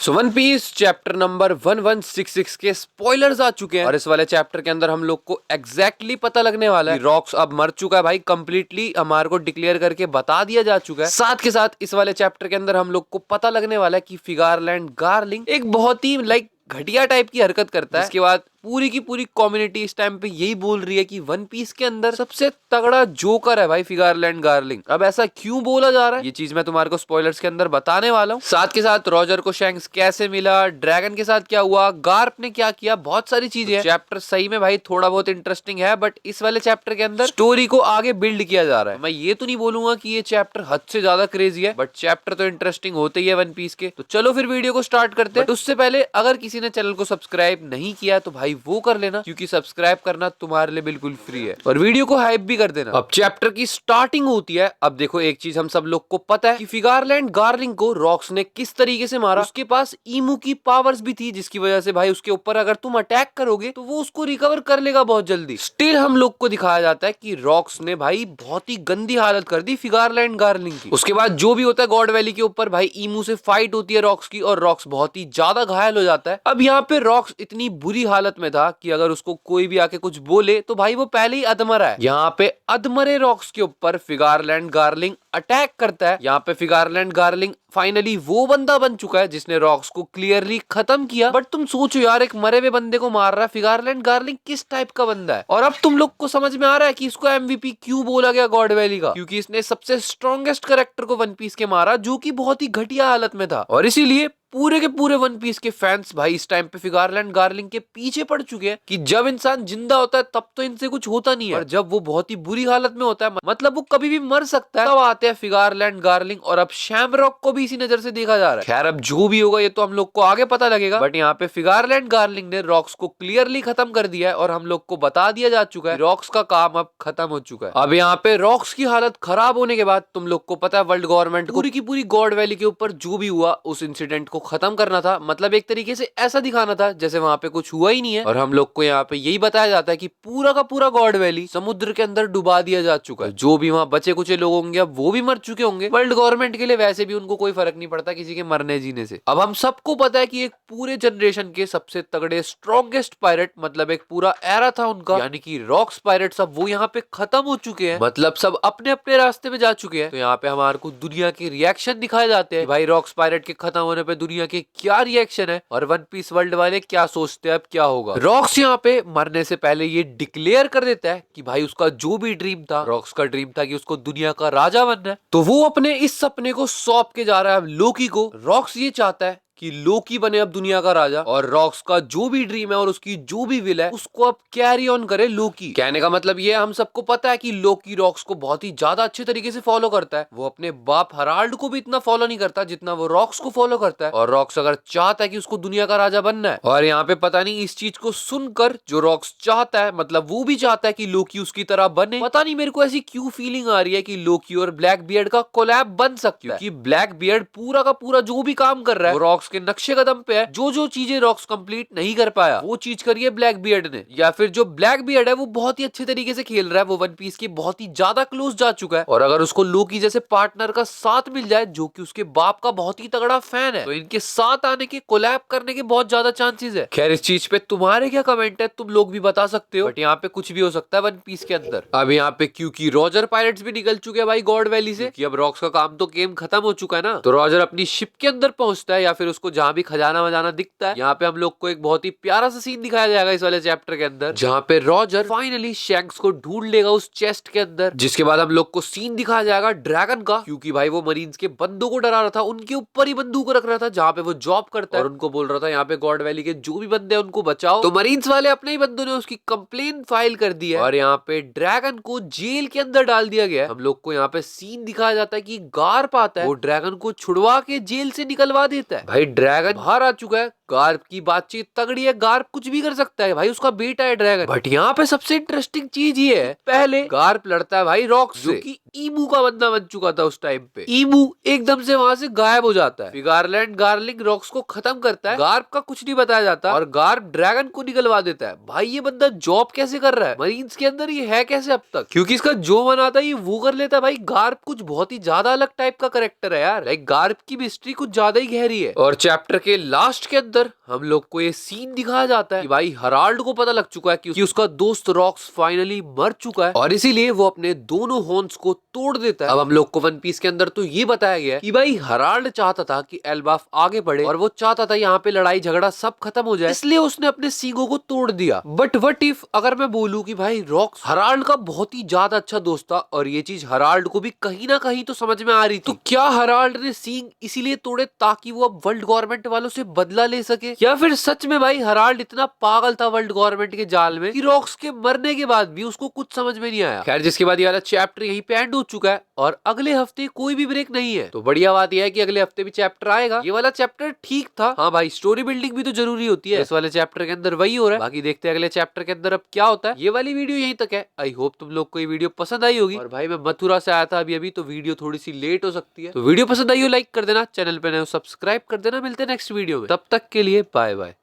सो One Piece chapter number 1166 के spoilers आ चुके हैं और इस वाले चैप्टर के अंदर हम लोग को एग्जैक्टली पता लगने वाला है कि रॉक्स अब मर चुका है भाई। कंप्लीटली हमारे को डिक्लेयर करके बता दिया जा चुका है। साथ के साथ इस वाले चैप्टर के अंदर हम लोग को पता लगने वाला है कि फिगारलैंड गार्लिंग एक बहुत ही घटिया टाइप की हरकत करता है। इसके बाद पूरी की पूरी कम्युनिटी इस टाइम पे यही बोल रही है कि वन पीस के अंदर सबसे तगड़ा जोकर है भाई फिगारलैंड गार्लिंग। अब ऐसा क्यों बोला जा रहा है ये चीज मैं तुम्हारे को स्पॉयलर्स के अंदर बताने वाला हूँ। साथ के साथ रॉजर को शैंक्स कैसे मिला, ड्रैगन के साथ क्या हुआ, गार्प ने क्या किया, बहुत सारी चीजें हैं। चैप्टर सही में भाई थोड़ा बहुत इंटरेस्टिंग है, बट इस वाले चैप्टर के अंदर स्टोरी को आगे बिल्ड किया जा रहा है। मैं ये तो नहीं बोलूंगा कि ये चैप्टर हद से ज्यादा क्रेजी है, बट चैप्टर तो इंटरेस्टिंग होते ही है वन पीस के। तो चलो फिर वीडियो को स्टार्ट करते हैं। उससे पहले अगर किसी ने चैनल को सब्सक्राइब नहीं किया तो भाई वो कर लेना, क्योंकि सब्सक्राइब करना तुम्हारे लिए बिल्कुल फ्री है, और वीडियो को हाइप भी कर देना। अब चैप्टर की स्टार्टिंग होती है। अब देखो एक चीज हम सब लोग को पता है कि फिगारलैंड गार्लिंग को रॉक्स ने किस तरीके से मारा। उसके पास ईमू की पावर्स भी थी, जिसकी वजह से भाई उसके ऊपर अगर तुम अटैक करोगे तो वो उसको रिकवर कर लेगा बहुत जल्दी। स्टिल हम लोग को दिखाया जाता है कि रॉक्स ने भाई बहुत ही गंदी हालत कर दी फिगारलैंड गार्लिंग की। उसके बाद जो भी होता है गॉड वैली के ऊपर भाई ईमू से फाइट होती है रॉक्स की, और रॉक्स बहुत ही ज्यादा घायल हो जाता है। अब यहाँ पे रॉक्स इतनी बुरी हालत में था कि अगर उसको कोई भी आके कुछ बोले तो भाई वो पहले ही अधमरा है। यहाँ पे अधमरे रॉक्स के ऊपर फिगारलैंड गार्लिंग अटैक करता है। यहाँ पे फिगारलैंड गार्लिंग फाइनली वो बंदा बन चुका है जिसने रॉक्स को क्लियरली खत्म किया। बट तुम सोचो यार, एक मरे हुए बंदे को मार रहा है फिगारलैंड गार्लिंग, किस टाइप का बंदा है। और अब तुम लोग को समझ में आ रहा है कि इसको एमवीपी क्यों बोला गया गॉड वैली का, क्योंकि इसने सबसे स्ट्रॉन्गेस्ट कैरेक्टर को वन पीस के मारा जो कि बहुत ही घटिया हालत में था। और इसीलिए पूरे के पूरे वन पीस के फैंस भाई इस टाइम पे फिगारलैंड गार्लिंग के पीछे पड़ चुके हैं कि जब इंसान जिंदा होता है तब तो इनसे कुछ होता नहीं है, और जब वो बहुत ही बुरी हालत में होता है, मतलब वो कभी भी मर सकता है, तब आते हैं फिगारलैंड गार्लिंग। और अब शैमरॉक को भी इसी नजर से देखा जा रहा है। खैर अब जो भी होगा ये तो हम लोग को आगे पता लगेगा, बट यहाँ पे फिगारलैंड गार्लिंग ने रॉक्स को क्लियरली खत्म कर दिया है, और हम लोग को बता दिया जा चुका है रॉक्स का काम अब खत्म हो चुका है। अब यहाँ पे रॉक्स की हालत खराब होने के बाद तुम लोग को पता है वर्ल्ड गवर्नमेंट पूरी की पूरी गॉड वैली के ऊपर जो भी हुआ उस इंसिडेंट को खत्म करना था। मतलब एक तरीके से ऐसा दिखाना था जैसे वहां पे कुछ हुआ ही नहीं है। और हम लोग को यहाँ पे यही बताया जाता है कि पूरा का पूरा गॉड वैली समुद्र के अंदर डुबा दिया जा चुका है। जो भी वहां बचे कुछ लोग होंगे अब वो भी मर चुके होंगे। वर्ल्ड गवर्नमेंट के लिए वैसे भी उनको कोई फर्क नहीं पड़ता किसी के मरने जीने से। अब हम सबको पता है कि एक पूरे जनरेशन के सबसे तगड़े स्ट्रॉन्गेस्ट पायरेट, मतलब एक पूरा एरा था उनका, यानी कि रॉक्स पायरेट्स, अब वो यहाँ पे खत्म हो चुके हैं। मतलब सब अपने अपने रास्ते में जा चुके हैं। तो यहाँ पे हमारे को दुनिया के रिएक्शन दिखाए जाते हैं भाई रॉक्स पायरेट के खत्म होने पे दुनिया के क्या रिएक्शन है, और वन पीस वर्ल्ड वाले क्या सोचते हैं अब क्या होगा। रॉक्स यहाँ पे मरने से पहले ये डिक्लेयर कर देता है कि भाई उसका जो भी ड्रीम था, रॉक्स का ड्रीम था कि उसको दुनिया का राजा बनना है, तो वो अपने इस सपने को सौंप के जा रहा है अब लोकी को। रॉक्स ये चाहता है कि लोकी बने अब दुनिया का राजा, और रॉक्स का जो भी ड्रीम है और उसकी जो भी विल है उसको अब कैरी ऑन करे लोकी। कहने का मतलब ये हम सबको पता है कि लोकी रॉक्स को बहुत ही ज्यादा अच्छे तरीके से फॉलो करता है। वो अपने बाप हराल्ड को भी इतना फॉलो नहीं करता जितना वो रॉक्स को फॉलो करता है, और रॉक्स अगर चाहता है कि उसको दुनिया का राजा बनना है। और यहाँ पे पता नहीं इस चीज को सुनकर जो रॉक्स चाहता है, मतलब वो भी चाहता है कि लोकी उसकी तरह बने। पता नहीं मेरे को ऐसी क्यों फीलिंग आ रही है कि लोकी और ब्लैक बियर्ड का कोलैब बन सकता है, क्योंकि ब्लैक बियर्ड पूरा का पूरा जो भी काम कर रहा है वो रॉक्स के नक्शे कदम पे है। जो चीजें रॉक्स कंप्लीट नहीं कर पाया वो चीज करी है ब्लैक बियर्ड ने, या फिर जो ब्लैक बियर्ड है वो बहुत ही अच्छे तरीके से खेल रहा है, वो वन पीस के बहुत ही ज्यादा क्लोज जा चुका है। और अगर उसको लोकी जैसे पार्टनर का साथ मिल जाए जो कि उसके बाप का बहुत ही तगड़ा फैन है, तो इनके साथ आने के, कोलैब करने के बहुत ज्यादा चांसेस है। खैर इस चीज पे तुम्हारे क्या कमेंट है, तुम लोग भी बता सकते हो, बट यहाँ पे कुछ भी हो सकता है वन पीस के अंदर। अब यहाँ पे क्योंकि रॉजर पायरेट्स भी निकल चुके हैं भाई गॉड वैली से, कि अब रॉक्स का काम तो गेम खत्म हो चुका है ना, तो रॉजर अपनी शिप के अंदर पहुंचता है, या फिर उसको जहां भी खजाना वजाना दिखता है। यहाँ पे हम लोग को एक बहुत ही प्यारा सा सीन दिखाया जाएगा इस वाले चैप्टर के अंदर, जहाँ पे रॉजर फाइनली शैंक्स को ढूंढ लेगा उस चेस्ट के अंदर। जिसके बाद हम लोग को सीन दिखाया जाएगा ड्रैगन का, क्योंकि भाई वो मरीन्स के बंदों को डरा रहा था, उनके ऊपर ही बंदूक रख रहा था जहाँ पे वो जॉब करता है, और उनको बोल रहा था यहाँ पे गॉड वैली के जो भी बंदे हैं उनको बचाओ। तो मरीन्स वाले अपने ही बंदों ने उसकी कंप्लेन फाइल कर दी है, और यहाँ पे ड्रैगन को जेल के अंदर डाल दिया गया है। हम लोग को यहाँ पे सीन दिखाया जाता है कि गार्प आता है, वो ड्रैगन को छुड़वा के जेल से निकलवा देता है। भाई ड्रैगन बाहर आ चुका है, गार्प की बातचीत तगड़ी है, गार्प कुछ भी कर सकता है भाई, उसका बेटा है ड्रैगन। बट यहाँ पे सबसे इंटरेस्टिंग चीज ये है, पहले गार्प लड़ता है भाई रॉक्स से, जो कि ईमू का बंदा बन चुका था उस टाइम पे। ईमू एकदम से वहां से गायब हो जाता है। गार्लैंड गार्लिंग रॉक्स को खत्म करता है, गार्प का कुछ नहीं बताया जाता और गार्प ड्रैगन को निकलवा देता है। भाई ये बंदा जॉब कैसे कर रहा है मरीन्स के अंदर, ये है कैसे अब तक, क्योंकि इसका जो मन आता है ये वो कर लेता है। भाई गार्प कुछ बहुत ही ज्यादा अलग टाइप का कैरेक्टर है यार, लाइक गार्प की मिस्ट्री कुछ ज्यादा ही गहरी है। और चैप्टर के लास्ट के अंदर हम लोग को ये सीन दिखाया जाता है कि भाई हराल्ड को पता लग चुका है कि उसका दोस्त रॉक्स फाइनली मर चुका है और इसीलिए वो अपने दोनों हॉर्न्स को तोड़ देता है। अब हम लोग को वन पीस के अंदर तो ये बताया गया है कि भाई हराल्ड चाहता था कि एल्बाफ आगे बढ़े और वो चाहता था यहाँ पे लड़ाई झगड़ा सब खत्म हो जाए, इसलिए उसने अपने सींगों को तोड़ दिया। बट व्हाट इफ अगर मैं बोलूं कि भाई रॉक्स हराल्ड का बहुत ही ज्यादा अच्छा दोस्त था और ये चीज हराल्ड को भी कहीं ना कहीं तो समझ में आ रही थी, तो क्या हराल्ड ने सींग इसीलिए तोड़े ताकि वो अब वर्ल्ड गवर्नमेंट वालों से बदला ले सके, या फिर सच में भाई हराल्ड इतना पागल था वर्ल्ड गवर्नमेंट के जाल में कि रॉक्स के मरने के बाद भी उसको कुछ समझ में नहीं आया। खैर जिसके बाद ये वाला चैप्टर यहीं पे एंड हो चुका है और अगले हफ्ते कोई भी ब्रेक नहीं है, तो बढ़िया बात यह है कि अगले हफ्ते भी चैप्टर आएगा। ये वाला चैप्टर ठीक था, हाँ भाई स्टोरी बिल्डिंग भी तो जरूरी होती है, इस वाले चैप्टर के अंदर वही हो रहा है। बाकी देखते हैं अगले चैप्टर के अंदर अब क्या होता है। ये वाली वीडियो यहीं तक है, आई होप तुम लोग को ये वीडियो पसंद आई होगी। और भाई मैं मथुरा से आया था अभी तो वीडियो थोड़ी सी लेट हो सकती है, तो वीडियो पसंद आई हो लाइक कर देना, चैनल पे नए हो सब्सक्राइब कर देना। मिलते हैं नेक्स्ट वीडियो में, तब तक के लिए बाय बाय।